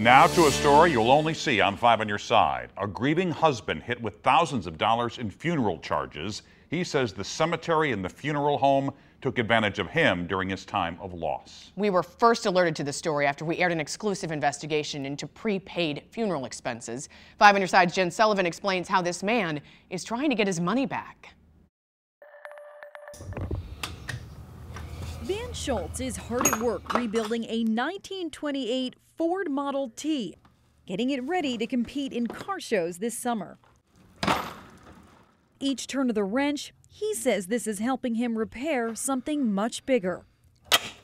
Now to a story you'll only see on 5 on Your Side. A grieving husband hit with thousands of dollars in funeral charges. He says the cemetery and the funeral home took advantage of him during his time of loss. We were first alerted to the story after we aired an exclusive investigation into prepaid funeral expenses. 5 on Your Side's Jen Sullivan explains how this man is trying to get his money back. Van Schultz is hard at work rebuilding a 1928 Ford Model T, getting it ready to compete in car shows this summer. Each turn of the wrench, he says this is helping him repair something much bigger.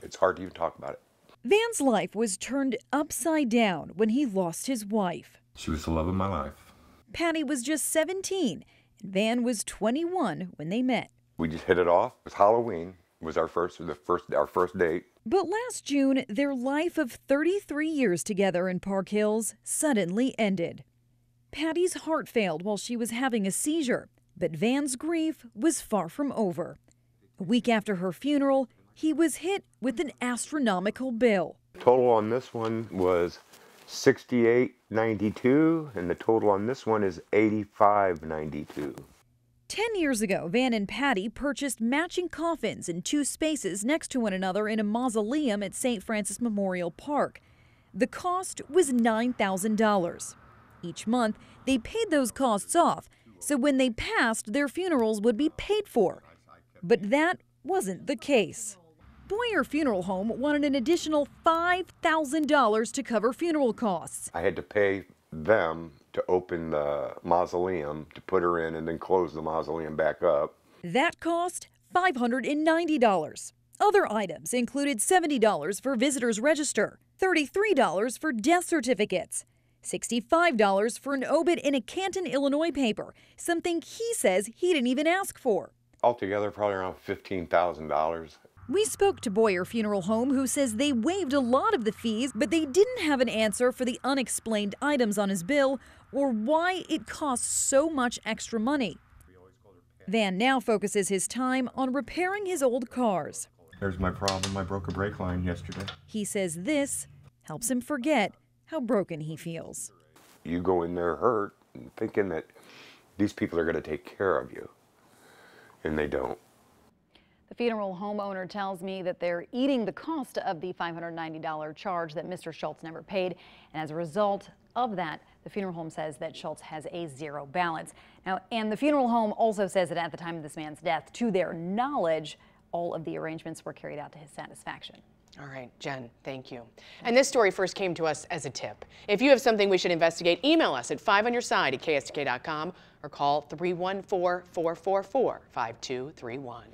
It's hard to even talk about it. Van's life was turned upside down when he lost his wife. She was the love of my life. Patty was just 17, and Van was 21 when they met. We just hit it off. It was Halloween. It was our first date. But last June, their life of 33 years together in Park Hills suddenly ended. Patty's heart failed while she was having a seizure, but Van's grief was far from over. A week after her funeral, he was hit with an astronomical bill. Total on this one was $68.92, and the total on this one is $85.92. 10 years ago, Van and Patty purchased matching coffins in 2 spaces next to one another in a mausoleum at St. Francis Memorial Park. The cost was $9,000. Each month, they paid those costs off, so when they passed, their funerals would be paid for. But that wasn't the case. Boyer Funeral Home wanted an additional $5,000 to cover funeral costs. I had to pay them to open the mausoleum, to put her in, and then close the mausoleum back up. That cost $590. Other items included $70 for visitors register, $33 for death certificates, $65 for an obit in a Canton, Illinois paper, something he says he didn't even ask for. Altogether, probably around $15,000. We spoke to Boyer Funeral Home, who says they waived a lot of the fees, but they didn't have an answer for the unexplained items on his bill or why it costs so much extra money. Van now focuses his time on repairing his old cars. There's my problem. I broke a brake line yesterday. He says this helps him forget how broken he feels. You go in there hurt and thinking that these people are going to take care of you, and they don't. The funeral homeowner tells me that they're eating the cost of the $590 charge that Mr. Schultz never paid, and as a result of that, the funeral home says that Schultz has a zero balance. Now, and the funeral home also says that at the time of this man's death, to their knowledge, all of the arrangements were carried out to his satisfaction. All right, Jen, thank you. And this story first came to us as a tip. If you have something we should investigate, email us at 5onyourside@kstk.com or call 314-444-5231.